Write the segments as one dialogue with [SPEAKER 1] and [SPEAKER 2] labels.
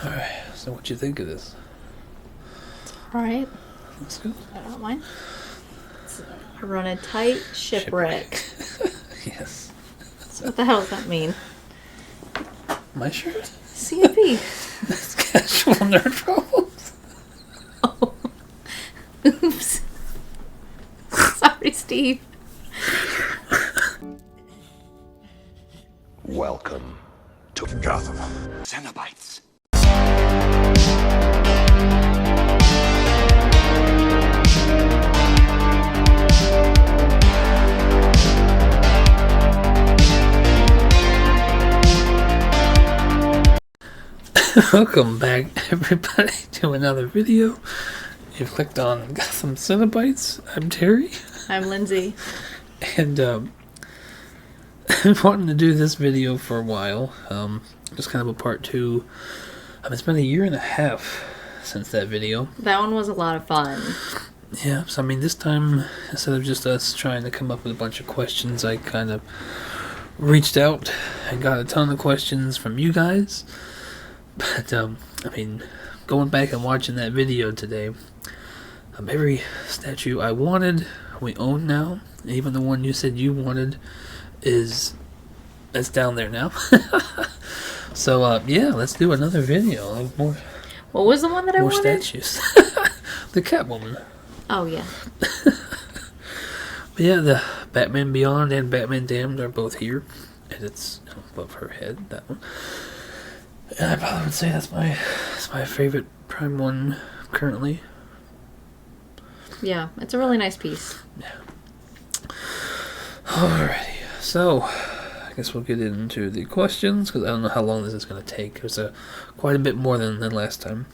[SPEAKER 1] Alright, so what you think of this?
[SPEAKER 2] Alright.
[SPEAKER 1] Looks good.
[SPEAKER 2] I don't mind. I run a tight shipwreck.
[SPEAKER 1] Yes.
[SPEAKER 2] So what the hell does that mean?
[SPEAKER 1] My shirt?
[SPEAKER 2] CFP.
[SPEAKER 1] That's casual nerd problems.
[SPEAKER 2] Oh. Oops. Sorry, Steve.
[SPEAKER 3] Welcome to Gotham. Cenobites.
[SPEAKER 1] Welcome back, everybody, to another video. You've clicked on Gotham Cenobites. I'm Terry.
[SPEAKER 2] I'm Lindsay.
[SPEAKER 1] And, I've been wanting to do this video for a while. Just kind of a part two. It's been a year and a half since that video.
[SPEAKER 2] That one was a lot of fun.
[SPEAKER 1] Yeah, so this time, instead of just us trying to come up with a bunch of questions, I kind of reached out and got a ton of questions from you guys. But, going back and watching that video today, every statue I wanted, we own now. Even the one you said you wanted it's down there now. So, yeah, let's do another video. More.
[SPEAKER 2] What was the one that I wanted?
[SPEAKER 1] More statues. The Catwoman.
[SPEAKER 2] Oh, yeah.
[SPEAKER 1] But yeah, the Batman Beyond and Batman Damned are both here. And it's above her head, that one. And I probably would say that's my favorite Prime one currently.
[SPEAKER 2] Yeah, it's a really nice piece.
[SPEAKER 1] Yeah. Alrighty, so I guess we'll get into the questions, because I don't know how long this is going to take. There's quite a bit more than last time.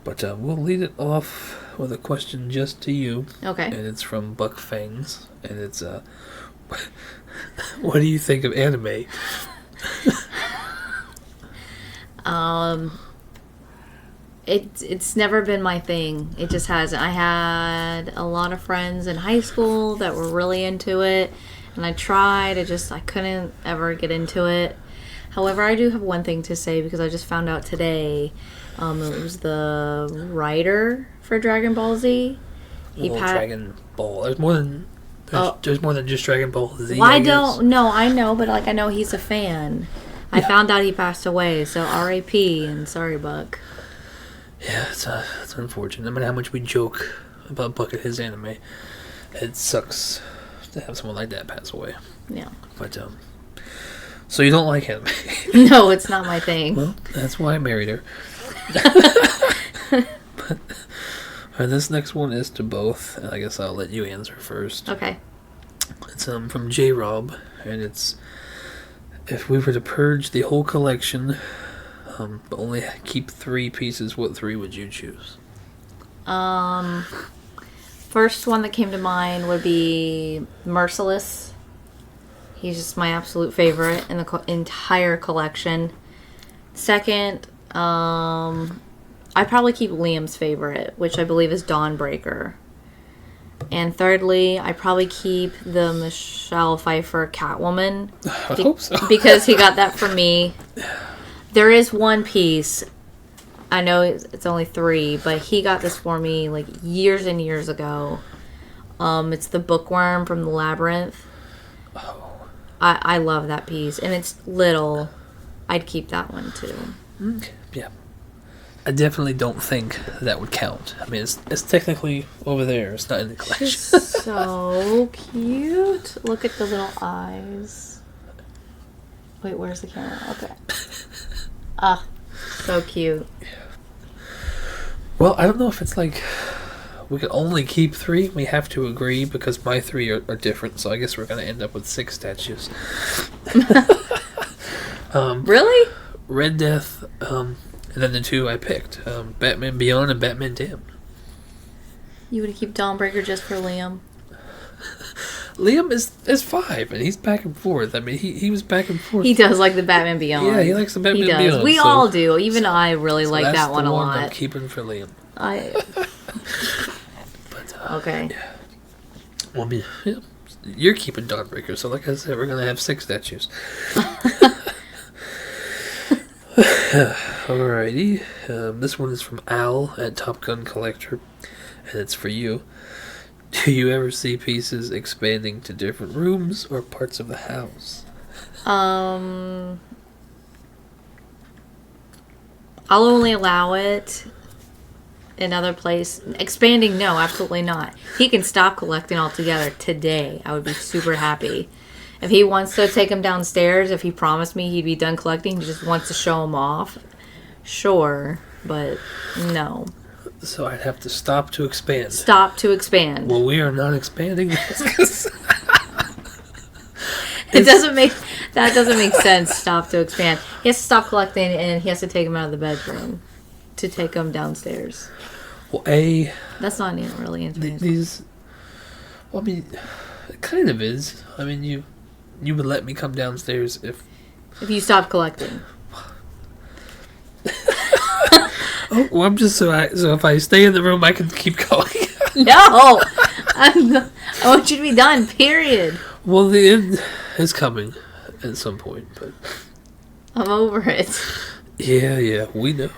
[SPEAKER 1] But we'll lead it off with a question just to you.
[SPEAKER 2] Okay.
[SPEAKER 1] And it's from Buck Fangs. And it's, what do you think of anime?
[SPEAKER 2] It's never been my thing. It just hasn't. I had a lot of friends in high school that were really into it, and I tried. I couldn't ever get into it. However, I do have one thing to say, because I just found out today. It was the writer for Dragon Ball Z.
[SPEAKER 1] Dragon Ball. There's more than just Dragon Ball Z.
[SPEAKER 2] Well, I don't know. I know, but I know he's a fan. I found out he passed away, so R.A.P. and sorry, Buck.
[SPEAKER 1] Yeah, it's unfortunate. No matter how much we joke about Buck and his anime, it sucks to have someone like that pass away.
[SPEAKER 2] Yeah.
[SPEAKER 1] But, so you don't like anime?
[SPEAKER 2] No, it's not my thing.
[SPEAKER 1] Well, that's why I married her. But this next one is to both, and I guess I'll let you answer first.
[SPEAKER 2] Okay.
[SPEAKER 1] It's from J-Rob, and it's, if we were to purge the whole collection, but only keep 3 pieces, what 3 would you choose?
[SPEAKER 2] First one that came to mind would be Merciless. He's just my absolute favorite in the entire collection. Second, I'd probably keep Liam's favorite, which I believe is Dawnbreaker. And thirdly, I probably keep the Michelle Pfeiffer Catwoman.
[SPEAKER 1] I hope so.
[SPEAKER 2] Because he got that from me. There is one piece. I know it's only 3, but he got this for me like years and years ago. It's the bookworm from the Labyrinth.
[SPEAKER 1] Oh.
[SPEAKER 2] I love that piece, and it's little. I'd keep that one too.
[SPEAKER 1] Yeah. I definitely don't think that would count. It's technically over there. It's not in the collection.
[SPEAKER 2] She's so cute. Look at the little eyes. Wait, where's the camera? Okay. So cute.
[SPEAKER 1] Yeah. Well, I don't know if it's like we could only keep 3. We have to agree, because my 3 are different, so I guess we're going to end up with 6 statues.
[SPEAKER 2] Really?
[SPEAKER 1] Red Death, and then the 2 I picked, Batman Beyond and Batman Damned.
[SPEAKER 2] You would keep Dawnbreaker just for Liam?
[SPEAKER 1] Liam is 5, and he's back and forth. He was back and forth.
[SPEAKER 2] He does like the Batman Beyond.
[SPEAKER 1] Yeah, he likes the Batman Beyond.
[SPEAKER 2] He does. We all do. Even I really like that one a lot.
[SPEAKER 1] That's the one I'm keeping for Liam. But,
[SPEAKER 2] okay.
[SPEAKER 1] Yeah. Well, yeah, you're keeping Dawnbreaker, so like I said, we're going to have 6 statues. Alrighty. This one is from Al at Top Gun Collector, and it's for you. Do you ever see pieces expanding to different rooms or parts of the house?
[SPEAKER 2] I'll only allow it another place. Expanding, no, absolutely not. He can stop collecting altogether today. I would be super happy. If he wants to take him downstairs, if he promised me he'd be done collecting, he just wants to show him off, sure, but no.
[SPEAKER 1] So I'd have to stop to expand.
[SPEAKER 2] Stop to expand.
[SPEAKER 1] Well, we are not expanding this.
[SPEAKER 2] That doesn't make sense. Stop to expand. He has to stop collecting, and he has to take him out of the bedroom to take him downstairs.
[SPEAKER 1] Well,
[SPEAKER 2] that's not even really interesting.
[SPEAKER 1] These. Well, I mean, it kind of is. I mean, you would let me come downstairs if
[SPEAKER 2] you stop collecting.
[SPEAKER 1] Oh, well, I'm just so if I stay in the room, I can keep going.
[SPEAKER 2] No, I want you to be done. Period.
[SPEAKER 1] Well, the end is coming at some point, but
[SPEAKER 2] I'm over it.
[SPEAKER 1] Yeah, we know.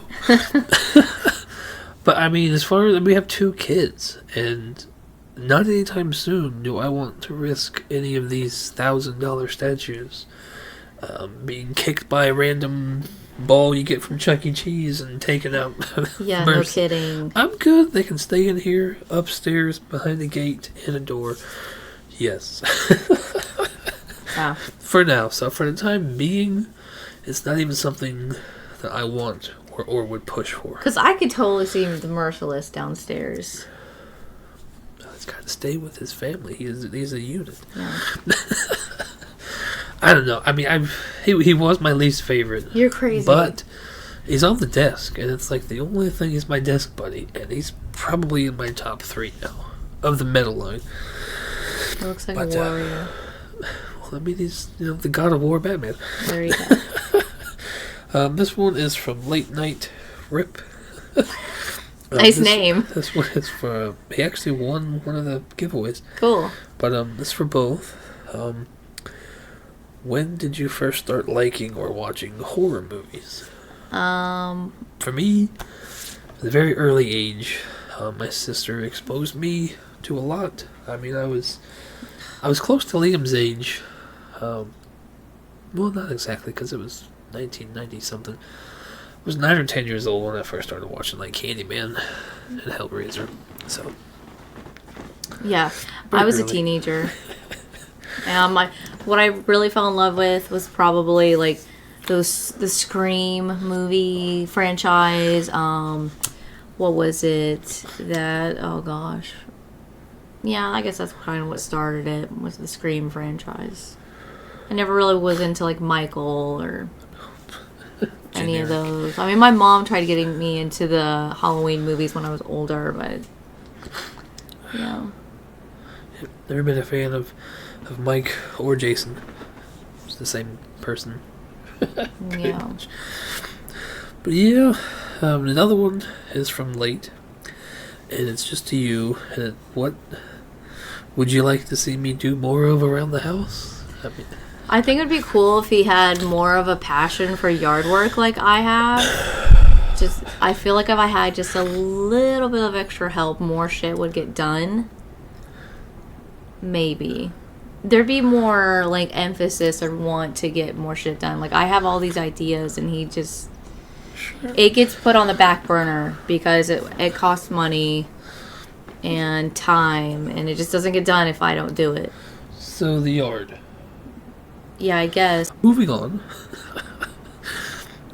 [SPEAKER 1] But I mean, as far as we have 2 kids, and not anytime soon do I want to risk any of these $1,000 statues being kicked by a random ball you get from Chuck E. Cheese and taken out.
[SPEAKER 2] Yeah, no kidding.
[SPEAKER 1] I'm good. They can stay in here, upstairs, behind the gate, in a door. Yes.
[SPEAKER 2] Wow.
[SPEAKER 1] For now. So for the time being, it's not even something that I want or would push for.
[SPEAKER 2] Because I could totally see the Merciless downstairs.
[SPEAKER 1] He's got to stay with his family. He's a unit.
[SPEAKER 2] Yeah.
[SPEAKER 1] I don't know. I mean, he was my least favorite.
[SPEAKER 2] You're crazy.
[SPEAKER 1] But he's on the desk, and it's like the only thing is my desk buddy, and he's probably in my top 3 now of the metal line.
[SPEAKER 2] It looks like a warrior.
[SPEAKER 1] Well, I mean, he's the God of War Batman.
[SPEAKER 2] There you
[SPEAKER 1] go. This one is from Late Night Rip.
[SPEAKER 2] Nice name.
[SPEAKER 1] This one is for he actually won one of the giveaways.
[SPEAKER 2] Cool.
[SPEAKER 1] But this is for both. When did you first start liking or watching horror movies?
[SPEAKER 2] For
[SPEAKER 1] me, at a very early age, my sister exposed me to a lot. I mean, I was close to Liam's age. Well, not exactly, because it was 1990 something. I was 9 or 10 years old when I first started watching like Candyman and Hellraiser. So
[SPEAKER 2] yeah, I was a teenager. And what I really fell in love with was probably like the Scream movie franchise. What was it? Oh gosh. Yeah, I guess that's kind of what started it, was the Scream franchise. I never really was into like Michael or any of those. I mean, my mom tried getting me into the Halloween movies when I was older, but yeah.
[SPEAKER 1] Never been a fan of Mike or Jason. It's the same person.
[SPEAKER 2] Yeah.
[SPEAKER 1] But yeah, another one is from Late, and it's just to you. And what would you like to see me do more of around the house?
[SPEAKER 2] I think it'd be cool if he had more of a passion for yard work like I have. I feel like if I had just a little bit of extra help, more shit would get done. Maybe. There'd be more, like, emphasis or want to get more shit done. Like, I have all these ideas, and he just... Sure. It gets put on the back burner because it costs money and time, and it just doesn't get done if I don't do it.
[SPEAKER 1] So, the yard.
[SPEAKER 2] Yeah, I guess.
[SPEAKER 1] Moving on.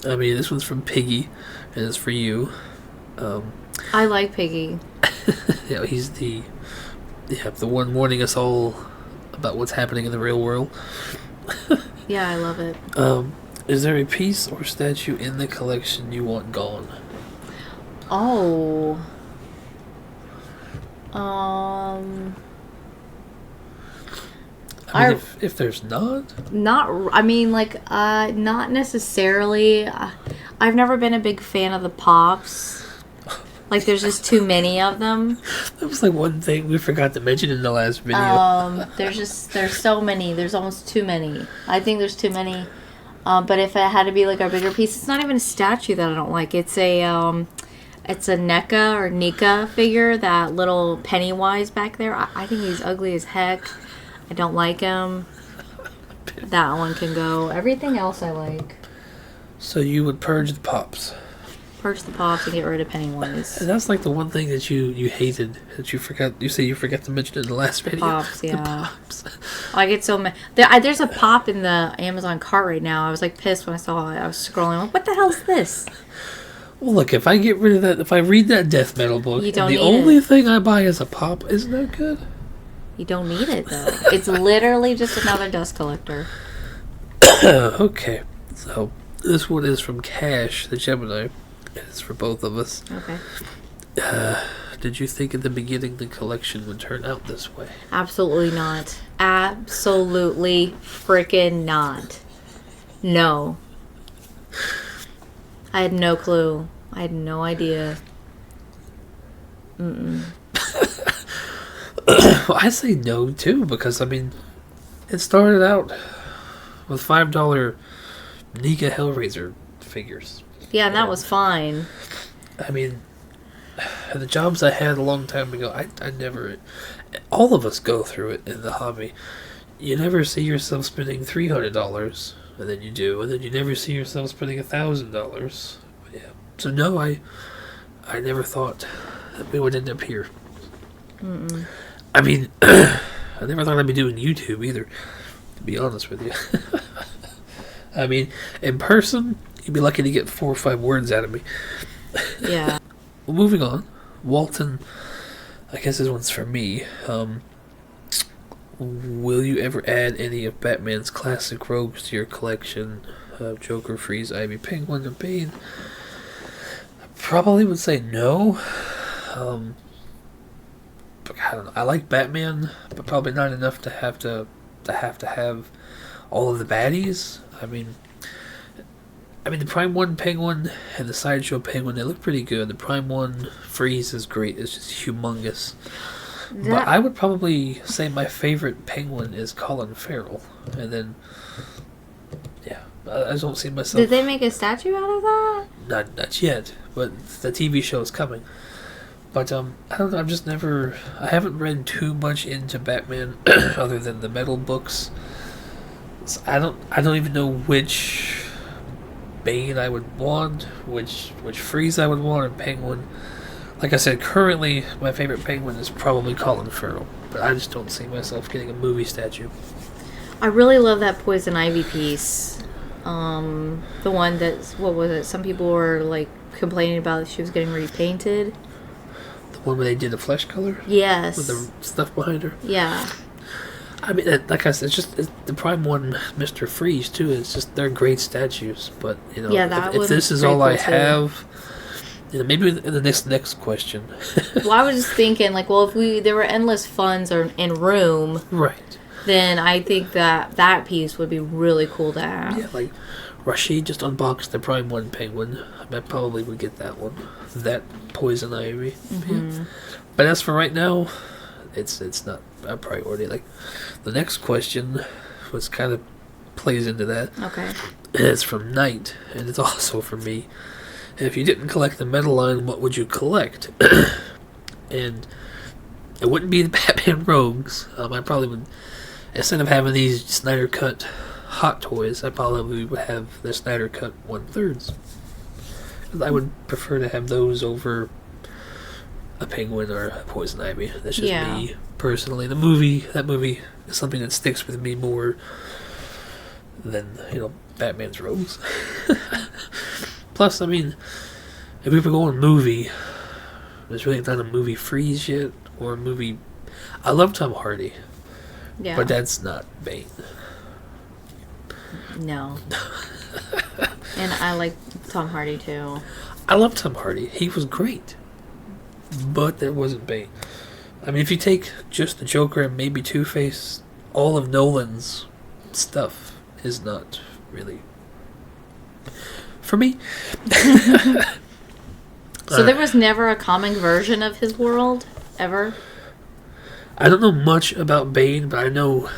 [SPEAKER 1] I mean, this one's from Piggy, and it's for you.
[SPEAKER 2] I like Piggy.
[SPEAKER 1] Yeah, he's the one warning us all about what's happening in the real world.
[SPEAKER 2] Yeah, I love it.
[SPEAKER 1] Is there a piece or statue in the collection you want gone?
[SPEAKER 2] Oh.
[SPEAKER 1] I mean, if there's not?
[SPEAKER 2] Not necessarily. I've never been a big fan of the Pops. Like, there's just too many of them.
[SPEAKER 1] That was like one thing we forgot to mention in the last video.
[SPEAKER 2] There's so many. There's almost too many. I think there's too many. But if it had to be like a bigger piece, it's not even a statue that I don't like. It's a NECA or Nika figure, that little Pennywise back there. I think he's ugly as heck. I don't like him. That one can go. Everything else I like.
[SPEAKER 1] So you would purge the pops.
[SPEAKER 2] Purge the pops and get rid of Pennywise.
[SPEAKER 1] And that's like the one thing that you hated, that you forgot. You say you forgot to mention in the last video.
[SPEAKER 2] Pops, yeah.
[SPEAKER 1] The pops.
[SPEAKER 2] I get so mad. There's a pop in the Amazon cart right now. I was like pissed when I saw it. I was scrolling. Like, what the hell is this?
[SPEAKER 1] Well, look, if I get rid of that, if I read that death metal book,
[SPEAKER 2] You don't
[SPEAKER 1] and the
[SPEAKER 2] need
[SPEAKER 1] only
[SPEAKER 2] it.
[SPEAKER 1] thing I buy is a pop, isn't that good?
[SPEAKER 2] You don't need it though. It's literally just another dust collector.
[SPEAKER 1] Okay, so this one is from Cash, the Gemini. It's for both of us.
[SPEAKER 2] Okay.
[SPEAKER 1] Did you think at the beginning the collection would turn out this way?
[SPEAKER 2] Absolutely not. Absolutely freaking not. No. I had no clue. I had no idea.
[SPEAKER 1] Well, I say no too, because I mean, it started out with $5 Nika Hellraiser figures.
[SPEAKER 2] Yeah, and that was fine.
[SPEAKER 1] I mean, the jobs I had a long time ago, I never. All of us go through it in the hobby. You never see yourself spending $300, and then you do, and then you never see yourself spending $1,000. Yeah. So no, I never thought that we would end up here.
[SPEAKER 2] Mm-mm.
[SPEAKER 1] I mean, I never thought I'd be doing YouTube either, to be honest with you. I mean, in person, you'd be lucky to get 4 or 5 words out of me.
[SPEAKER 2] Yeah.
[SPEAKER 1] Well, moving on. Walton, I guess this one's for me. Will you ever add any of Batman's classic rogues to your collection? Joker, Freeze, Ivy, Penguin, and Bane? I probably would say no. But I don't know. I like Batman, but probably not enough to have all of the baddies. I mean, the Prime 1 Penguin and the Sideshow Penguin, they look pretty good. The Prime 1 Freeze is great. It's just humongous. But I would probably say my favorite Penguin is Colin Farrell. And then, yeah, I just don't see myself...
[SPEAKER 2] Did they make a statue out of that?
[SPEAKER 1] Not yet, but the TV show is coming. But, I don't know, I haven't read too much into Batman other than the metal books. So I don't even know which Bane I would want, which Freeze I would want, and Penguin. Like I said, currently my favorite Penguin is probably Colin Farrell, but I just don't see myself getting a movie statue.
[SPEAKER 2] I really love that Poison Ivy piece. The one that's, what was it? Some people were like complaining about she was getting repainted.
[SPEAKER 1] The one where they did the flesh color?
[SPEAKER 2] Yes.
[SPEAKER 1] With the stuff behind her?
[SPEAKER 2] Yeah.
[SPEAKER 1] I mean, like I said, it's the Prime 1 Mr. Freeze, too. It's just, they're great statues. But, you know,
[SPEAKER 2] Yeah,
[SPEAKER 1] if this is all I have, you know, maybe in the next question.
[SPEAKER 2] Well, I was just thinking, like, well, if there were endless funds in room,
[SPEAKER 1] Right.
[SPEAKER 2] then I think that piece would be really cool to have.
[SPEAKER 1] Yeah, like, Rashid just unboxed the Prime 1 Penguin. I probably would get that one. That Poison Ivy.
[SPEAKER 2] Mm-hmm.
[SPEAKER 1] Yeah. But as for right now, it's not a priority. Like, the next question was kind of plays into that.
[SPEAKER 2] Okay.
[SPEAKER 1] And it's from Knight, and it's also for me. If you didn't collect the metal line, what would you collect? And it wouldn't be the Batman Rogues. I probably would, instead of having these Snyder Cut Hot Toys, I probably would have the Snyder Cut 1/3. I would prefer to have those over a Penguin or a Poison Ivy. That's just me personally. That movie is something that sticks with me more than, you know, Batman's Rogues. Plus, I mean, if we were going movie, there's really not a movie Freeze yet, or a movie... I love Tom Hardy,
[SPEAKER 2] Yeah.
[SPEAKER 1] but that's not Bane.
[SPEAKER 2] No. And I like Tom Hardy too.
[SPEAKER 1] I love Tom Hardy. He was great. But that wasn't Bane. I mean, if you take just the Joker and maybe Two-Face, all of Nolan's stuff is not really... for me.
[SPEAKER 2] So there was never a comic version of his world? Ever?
[SPEAKER 1] I don't know much about Bane, but I know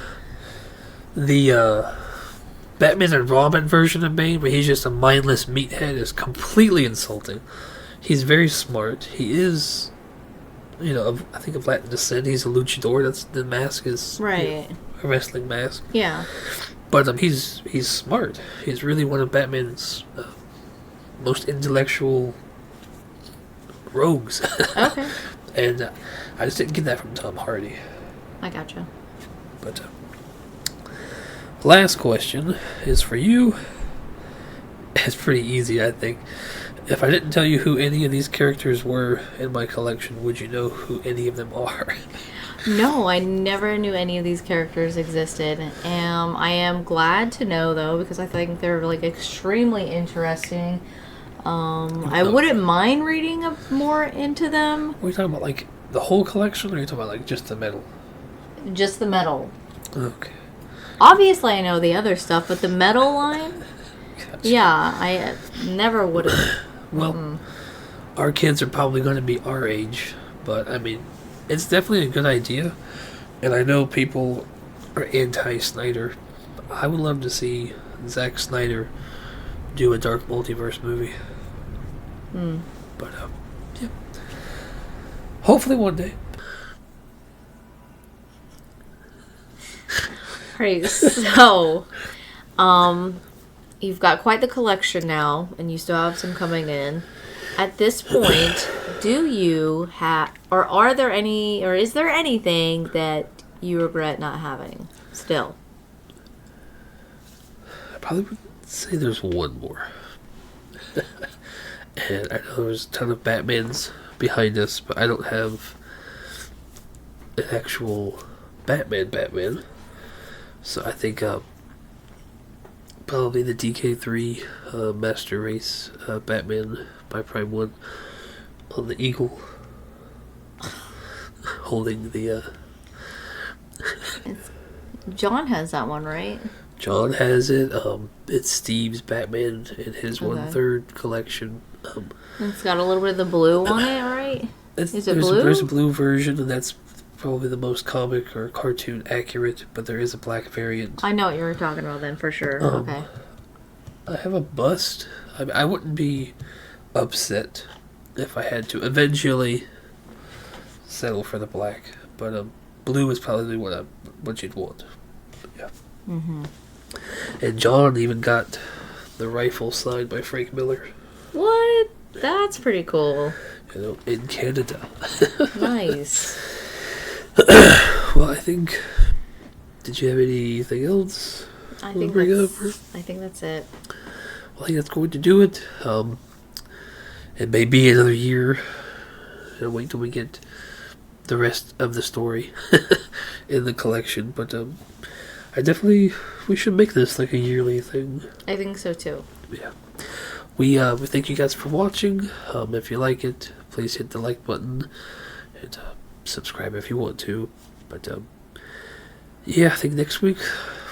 [SPEAKER 1] the Batman and Robin version of Bane, where he's just a mindless meathead, is completely insulting. He's very smart. He is, I think of Latin descent. He's a luchador. That's the mask is
[SPEAKER 2] Right.
[SPEAKER 1] A wrestling mask.
[SPEAKER 2] Yeah.
[SPEAKER 1] But he's smart. He's really one of Batman's most intellectual rogues.
[SPEAKER 2] Okay.
[SPEAKER 1] And I just didn't get that from Tom Hardy.
[SPEAKER 2] I gotcha.
[SPEAKER 1] But last question is for you. It's pretty easy, I think. If I didn't tell you who any of these characters were in my collection, would you know who any of them are?
[SPEAKER 2] No, I never knew any of these characters existed. I am glad to know, though, because I think they're, like, extremely interesting. I wouldn't mind reading more into them.
[SPEAKER 1] Are you talking about, like, the whole collection, or are you talking about, like, just the metal?
[SPEAKER 2] Just the metal.
[SPEAKER 1] Okay.
[SPEAKER 2] Obviously, I know the other stuff, but the metal line?
[SPEAKER 1] Gotcha.
[SPEAKER 2] Yeah, I never would have.
[SPEAKER 1] Well, our kids are probably going to be our age, but, I mean, it's definitely a good idea. And I know people are anti-Snyder. I would love to see Zack Snyder do a Dark Multiverse movie. But, yeah. Hopefully one day.
[SPEAKER 2] Alright, so, you've got quite the collection now, and you still have some coming in. At this point, do you have, or are there any, or is there anything that you regret not having still?
[SPEAKER 1] I probably would say there's one more. And I know there's a ton of Batmans behind us, but I don't have an actual Batman. So I think probably the DK3 Master Race Batman by Prime 1 on the Eagle, holding the...
[SPEAKER 2] John has that one, right?
[SPEAKER 1] John has it. It's Steve's Batman in his
[SPEAKER 2] Okay.
[SPEAKER 1] 1/3 collection.
[SPEAKER 2] It's got a little bit of the blue on it, right? Is it blue?
[SPEAKER 1] There's a blue version, and that's probably the most comic or cartoon accurate, but there is a black variant.
[SPEAKER 2] I know what you were talking about then, for sure. Okay.
[SPEAKER 1] I have a bust. I wouldn't be upset if I had to eventually settle for the black, but blue is probably what you'd want. But yeah. And John even got the rifle signed by Frank Miller.
[SPEAKER 2] What? That's pretty cool.
[SPEAKER 1] In Canada.
[SPEAKER 2] Nice.
[SPEAKER 1] Well, I think... Did you have anything else?
[SPEAKER 2] I
[SPEAKER 1] we'll
[SPEAKER 2] think
[SPEAKER 1] bring up?
[SPEAKER 2] that's it.
[SPEAKER 1] Well, I think that's going to do it. It may be another year. I'll wait till we get the rest of the story in the collection. But we should make this like a yearly thing.
[SPEAKER 2] I think so too.
[SPEAKER 1] Yeah. We thank you guys for watching. If you like it, please hit the like button and subscribe if you want to. But yeah, I think next week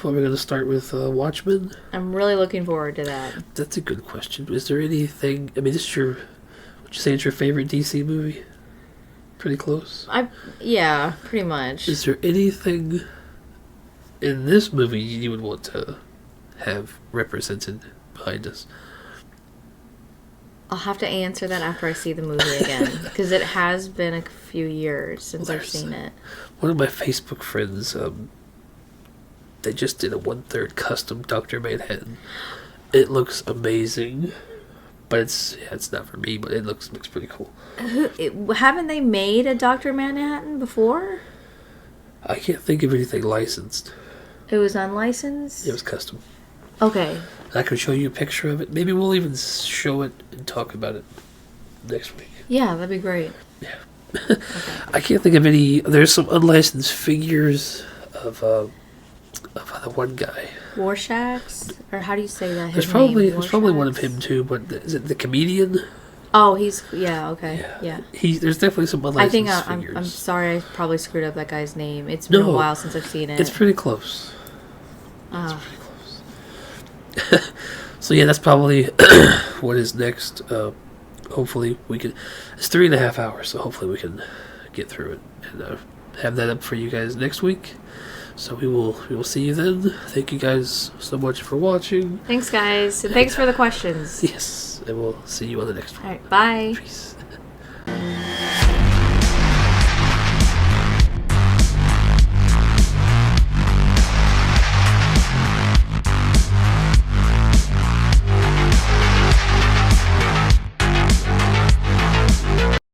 [SPEAKER 1] we're going to start with Watchmen.
[SPEAKER 2] I'm really looking forward to that.
[SPEAKER 1] That's a good question. Is there anything? I mean, would you say it's your favorite DC movie? Pretty close.
[SPEAKER 2] Yeah, pretty much.
[SPEAKER 1] Is there anything in this movie you would want to have represented behind us?
[SPEAKER 2] I'll have to answer that after I see the movie again, because it has been a few years since I've seen it.
[SPEAKER 1] One of my Facebook friends, they just did a 1/3 custom Dr. Manhattan. It looks amazing, but it's not for me. But it looks pretty cool.
[SPEAKER 2] Haven't they made a Dr. Manhattan before?
[SPEAKER 1] I can't think of anything licensed.
[SPEAKER 2] It was unlicensed?
[SPEAKER 1] It was custom.
[SPEAKER 2] Okay.
[SPEAKER 1] I can show you a picture of it. Maybe we'll even show it and talk about it next week.
[SPEAKER 2] Yeah, that'd be great.
[SPEAKER 1] Yeah.
[SPEAKER 2] Okay.
[SPEAKER 1] I can't think of any. There's some unlicensed figures of the one guy.
[SPEAKER 2] Warshax? Or how do you say that?
[SPEAKER 1] There's
[SPEAKER 2] His
[SPEAKER 1] probably
[SPEAKER 2] name?
[SPEAKER 1] there's probably one of
[SPEAKER 2] Warshax?
[SPEAKER 1] him too. But is it the comedian?
[SPEAKER 2] Oh, okay. Yeah.
[SPEAKER 1] There's definitely some unlicensed
[SPEAKER 2] I think
[SPEAKER 1] figures.
[SPEAKER 2] I'm sorry I probably screwed up that guy's name. It's been a while since I've seen it.
[SPEAKER 1] It's pretty close.
[SPEAKER 2] Oh.
[SPEAKER 1] So yeah, that's probably what is next. Hopefully we can. It's 3.5 hours, so hopefully we can get through it and have that up for you guys next week. So we will see you then. Thank you guys so much for watching.
[SPEAKER 2] Thanks, guys. And thanks for the questions.
[SPEAKER 1] Yes, and we'll see you on the next one.
[SPEAKER 2] All right, bye.
[SPEAKER 1] Peace.